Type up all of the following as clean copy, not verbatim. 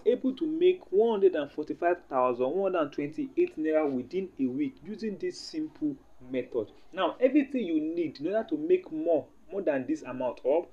able to make 145,128 naira within a week using this simple method. Now, everything you need in order to make more than this amount, or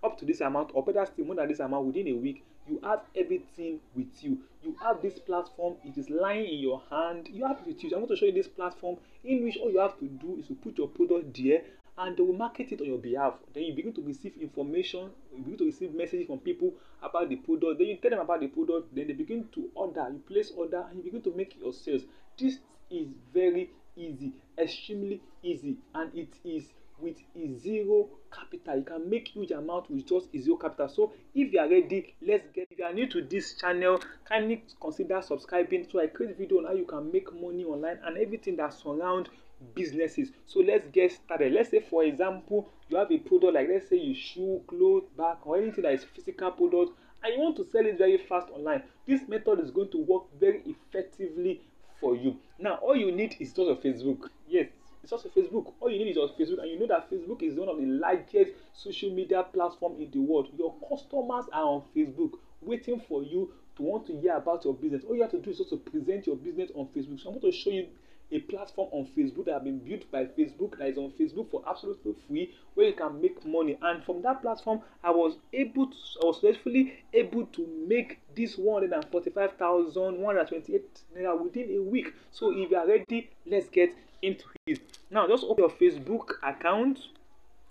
up to this amount, or better still more than this amount within a week, you have everything with you. You have this platform, it is lying in your hand, you have it with you. So I'm going to show you this platform in which all you have to do is to put your product there, and they will market it on your behalf. Then you begin to receive information, you begin to receive messages from people about the product. Then you tell them about the product, then they begin to order, you place order, and you begin to make your sales. This is very easy, extremely easy, and it is with a zero capital. You can make huge amount with just a zero capital. So if you are ready, let's get. If you are new to this channel, kindly consider subscribing, so I create video on how you can make money online and everything that surrounds businesses. So let's get started. Let's say, for example, you have a product like, let's say, you shoe, clothes, bag, or anything that is physical product, and you want to sell it very fast online. This method is going to work very effectively for you. Now, all you need is just a Facebook. Yes, it's just a Facebook. All you need is just Facebook, and you know that Facebook is one of the largest social media platform in the world. Your customers are on Facebook waiting for you to want to hear about your business. All you have to do is just to present your business on Facebook. So I'm going to show you a platform on Facebook that has been built by Facebook, that is on Facebook for absolutely free, where you can make money. And from that platform, I was successfully able to make this 145,128 naira within a week. So if you are ready, let's get into it. Now, just open your Facebook account.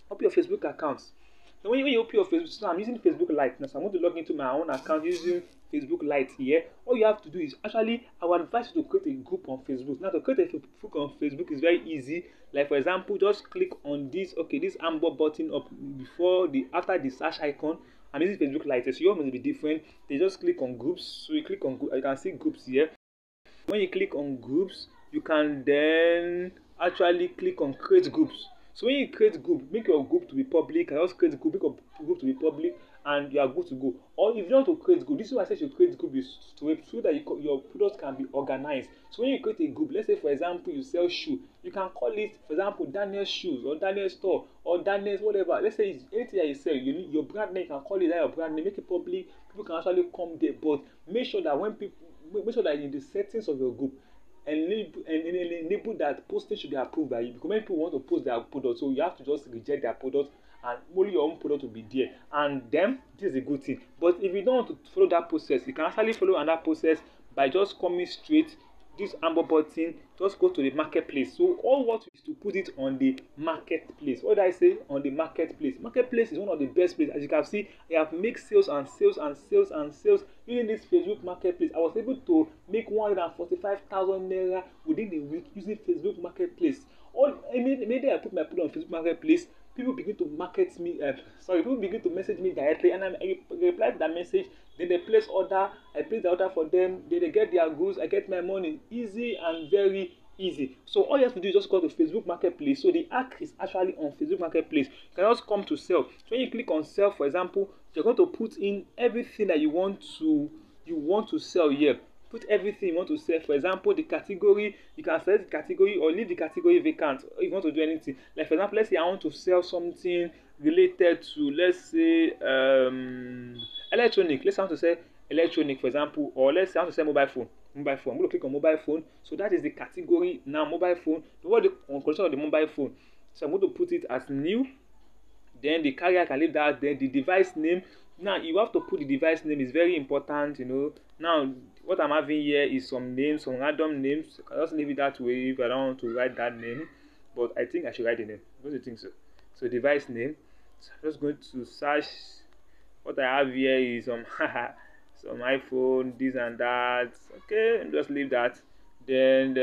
Open your Facebook account. So when you open your Facebook, so I'm using Facebook Lite now. So I'm going to log into my own account using Facebook Lite here. All you have to do is, actually, I would advise you to create a group on Facebook. Now, to create a group on Facebook is very easy. Like, for example, just click on this, this amber button up after the search icon. I'm using Facebook Lite, so yours must be different. They just click on groups. So you click on, you can see groups here. When you click on groups, you can then actually click on create groups. So when you create group, make your group to be public. I just create a group, make your group to be public, and you are good to go. Or if you want to create group, this is why I said you create group, is so that your products can be organized. So when you create a group, let's say, for example, you sell shoe, you can call it, for example, Daniel's Shoes, or Daniel's Store, or Daniel's whatever. Let's say it's anything that you sell, you need your brand name, you can call it that your brand name, make it public. People can actually come there, but make sure that in the settings of your group, enable that posting should be approved by you, because many people want to post their product, so you have to just reject their product, and only your own product will be there. And then this is a good thing. But if you don't want to follow that process, you can actually follow another process by just coming straight this amber button, just go to the marketplace. So all what is to put it on the marketplace. What did I say? On the marketplace. Marketplace is one of the best places. As you can see, I have made sales and sales and sales and sales using this Facebook marketplace. I was able to make 145,000 naira within a week using Facebook marketplace. Immediately I put my product on Facebook marketplace, people begin to people begin to message me directly, and I reply to that message. Then they place order, I place the order for them, then they get their goods, I get my money. Easy and very easy. So all you have to do is just go to Facebook Marketplace. So the app is actually on Facebook Marketplace. You can just come to sell. So when you click on sell, for example, you're going to put in everything that you want to sell here. Put everything you want to sell. For example, the category, you can select the category or leave the category vacant if you want to do anything. Like, for example, let's say I want to sell something related to, let's say, electronic. Let's say I want to sell electronic, for example, or let's say I want to sell mobile phone. I'm going to click on mobile phone. So that is the category now, mobile phone. What the condition of the mobile phone? So I'm going to put it as new. Then the carrier, I can leave that. Then the device name. Now you have to put the device name. It's very important, Now what I'm having here is some names, some random names. I just leave it that way if I don't want to write that name. But I think I should write the name. Don't you think so? So device name. So I'm just going to search. What I have here is some iPhone, this and that. Okay, just leave that. Then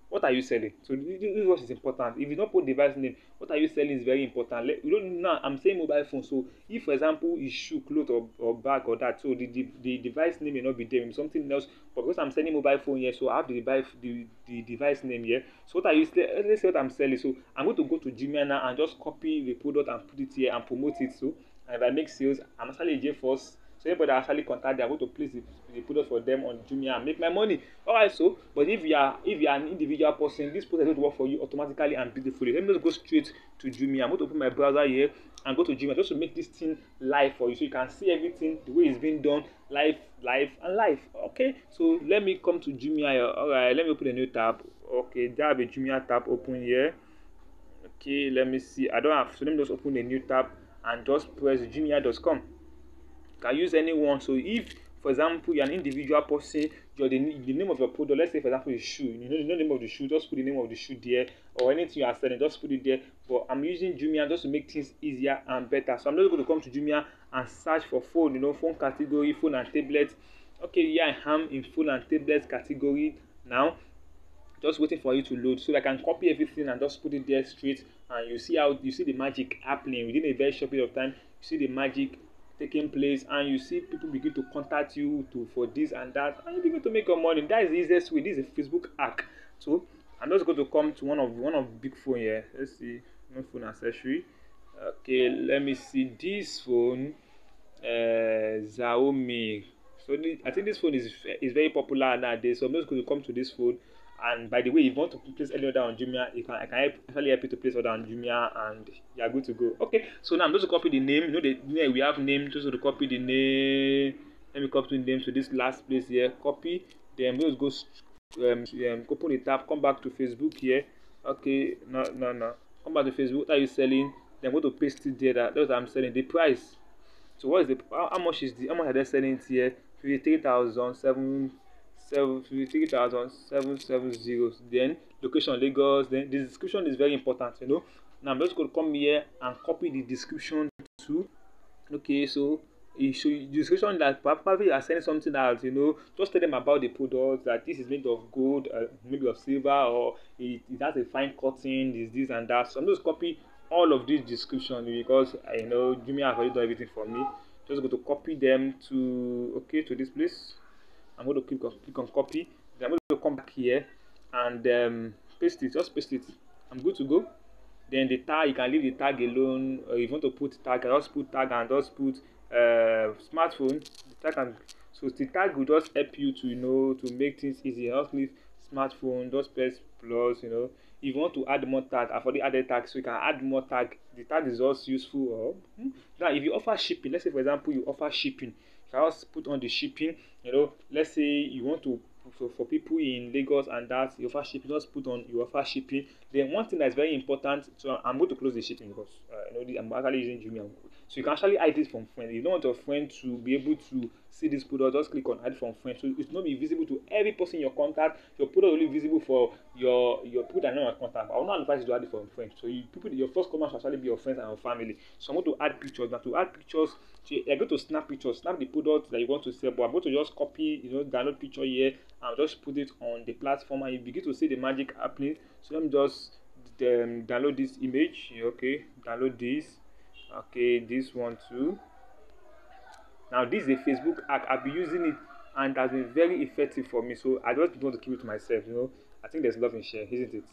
what are you selling? So this is what is important. If you don't put device name, what are you selling is very important. You don't now. I'm saying mobile phone. So if, for example, is shoe, clothes, or bag, or that, so the device name may not be there. Maybe something else. But because I'm selling mobile phone here, so I have the device name here. So what are you selling? Let's say what I'm selling. So I'm going to go to Jumia now and just copy the product and put it here and promote it. So and if I make sales, I'm actually a JForce. So anybody actually contact them, I'm going to place the product for them on Jumia and make my money. Alright, so but if you are an individual person, this process is going to work for you automatically and beautifully. Let me just go straight to Jumia. I'm going to open my browser here and go to Jumia just to make this thing live for you, so you can see everything the way it's being done, live and live. Okay, so let me come to Jumia here. Alright, let me open a new tab. Okay, there have a Jumia tab open here. Okay, let me see. I don't have, so let me just open a new tab and just press jumia.com. You can use anyone. So if, for example, you're an individual person, you're the name of your product, let's say for example is shoe, you know the name of the shoe, just put the name of the shoe there, or anything you are selling, just put it there. But I'm using Jumia just to make things easier and better. So I'm just going to come to Jumia and search for phone, phone category, phone and tablet. Okay, here I am in phone and tablet category now. Just waiting for you to load so I can copy everything and just put it there straight, and you see the magic happening within a very short period of time. You see the magic taking place, and you see people begin to contact you for this and that, and you begin to make your money. That is the easiest way. This is a Facebook hack. So I'm just going to come to one of big phone here. Let's see, no phone accessory. Okay, let me see this phone, Xiaomi. So I think this phone is very popular nowadays. So I'm just going to come to this phone. And by the way, if you want to place any order on Jumia, I can actually help you to place order on Jumia, and you are good to go. Okay, so now I'm just going to copy the name. We have name, just to copy the name. Let me copy the name to this last place here. Copy. Then we'll go open the tab. Come back to Facebook here. Okay, no. Come back to Facebook. What are you selling? Then go to paste it there. That's what I'm selling. The price. So what is how much are they selling it here? 53,770. Then location Lagos. Then the description is very important. Now I'm just going to come here and copy the description too. Okay, so the description that probably you are selling something that just tell them about the product, that this is made of gold, maybe of silver, or it has a fine cutting, this and that. So I'm just copy all of this description because I know Jumia has already done everything for me. Just go to copy them to this place. I'm going to click on copy. Then I'm going to come back here and paste it. Just paste it. I'm good to go. Then the tag, you can leave the tag alone. If you want to put tag, just put tag and just put smartphone. So the tag will just help you to make things easy. Just leave smartphone, just press plus. If you want to add more tag, I've already added tag, so you can add more tag. The tag is also useful. Now, if you offer shipping, let's say for example you offer shipping, you can also put on the shipping. Let's say you want to for people in Lagos and that you offer shipping, just put on you offer shipping. Then one thing that is very important, so I'm going to close the shipping because I'm actually using Jumia. So you can actually hide it from friends. If you don't want your friend to be able to see this product, just click on hide from friends. So it's not be visible to every person in your contact. Your product will be visible for your people that know your contact. I will not advise you to hide it from friends. So your first comment should actually be your friends and your family. So I'm going to add pictures. Now to add pictures, so you're going to snap pictures, snap the product that you want to sell. But I'm going to just copy, download picture here and just put it on the platform, and you begin to see the magic happening. So let me just download this image. Okay, download this. Okay, this one too. Now this is a Facebook hack. I've been using it and it has been very effective for me. So I don't want to keep it to myself. I think there's love in share, isn't it?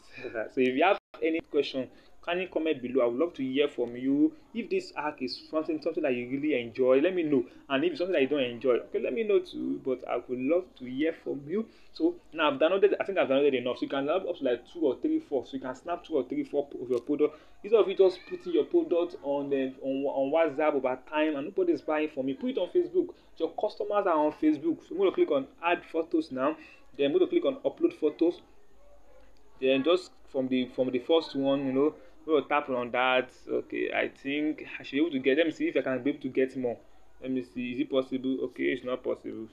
So if you have any question, kindly comment below. I would love to hear from you. If this hack is something that you really enjoy, let me know. And if it's something that you don't enjoy, okay, let me know too. But I would love to hear from you. So now I think I've downloaded enough. So you can download up to like 2 or 3, 4. So you can snap 2 or 3, 4 of your product. Instead of you just putting your product on WhatsApp over time and nobody's buying from you, put it on Facebook. Your customers are on Facebook. So I'm going to click on add photos now. Then I'm going to click on upload photos. Then just from the first one, we'll tap on that. Okay, I think I should be able to get. Let me see if I can be able to get more. Let me see. Is it possible? Okay, it's not possible.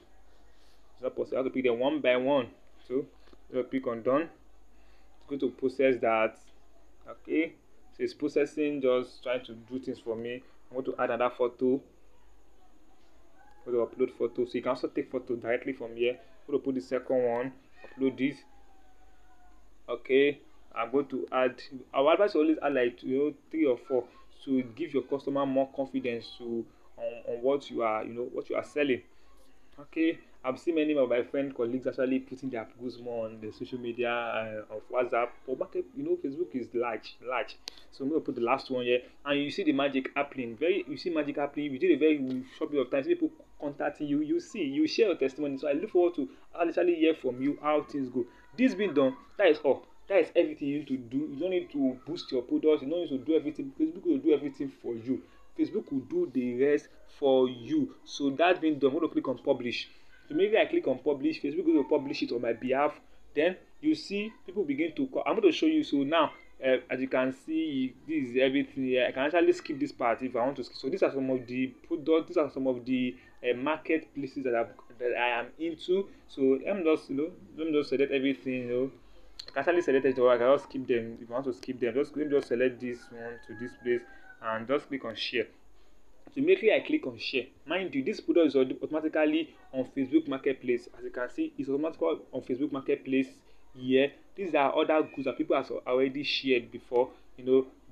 It's not possible. I have to pick them one by one. So I'll click on done. It's going to process that. Okay, so it's processing, just trying to do things for me. I'm going to add another photo. I'm going to upload photo. So you can also take photo directly from here. I'm going to put the second one. Upload this. Okay, I'm going to add. Our advice always add like 3 or 4 to give your customer more confidence on what you are what you are selling. Okay, I've seen many of my friend colleagues actually putting their goods more on the social media of WhatsApp. But market, Facebook is large. So I'm going to put the last one here, and you see the magic happening. You see magic happening. We did a very short period of time. People contacting you. You see, you share your testimony. So I look forward to actually hear from you how things go. This being done, that is all. That is everything you need to do. You don't need to boost your products. You don't need to do everything. Facebook will do everything for you. Facebook will do the rest for you. So that being done, I'm going to click on publish. So maybe I click on publish. Facebook will publish it on my behalf. Then you see people begin to call. I'm going to show you. So now, as you can see, this is everything here. I can actually skip this part if I want to skip. So these are some of the products. These are some of the marketplaces that I am into. So let me just select everything. I can actually select it, or I can just skip them. If I want to skip them, let me just select this one to this place and just click on share. So immediately I click on share. Mind you, this product is automatically on Facebook Marketplace. As you can see, it's automatically on Facebook Marketplace here. These are other goods that people have already shared before.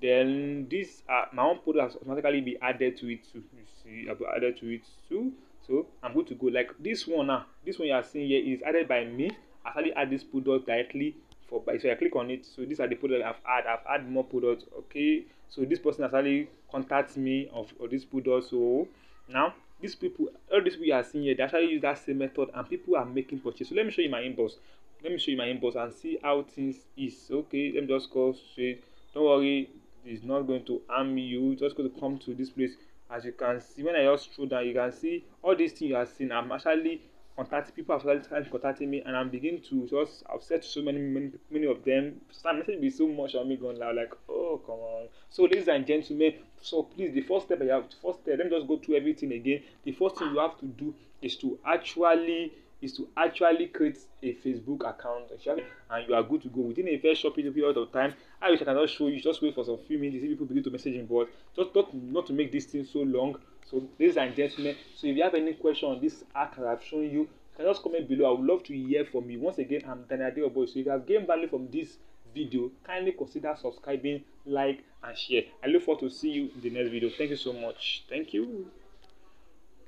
Then these are my own product has automatically be added to it too. You see, I've added to it too. So I'm good to go. Like this one now, this one you are seeing here is added by me. I actually add this product directly so I click on it. So these are the products I've added more products. Okay, so this person actually contacts me of this product. So now all these people you are seeing here, they actually use that same method and people are making purchase. So let me show you my inbox. Let me show you my inbox and see how things is. Okay, let me just go straight. Don't worry, it's not going to harm you. Just going to come to this place. As you can see, when I just scroll down, you can see all these things you are seeing. I'm actually contacting people have started contacting me, and I'm beginning to I've said to so many of them. Some message be so much on me going loud, like, oh come on. So ladies and gentlemen, so please, the first step, let me just go through everything again. The first thing you have to do is to actually create a Facebook account, and you are good to go within a very short period of time. I wish I can just show you. Just wait for some few minutes. See people begin to message in, but just not to make this thing so long. So ladies and gentlemen, so if you have any question on this hack that I've shown you, can just comment below. I would love to hear from you. Once again, I'm Daniel Adeoboy. So if you have gained value from this video, kindly consider subscribing, like, and share. I look forward to see you in the next video. Thank you so much. Thank you.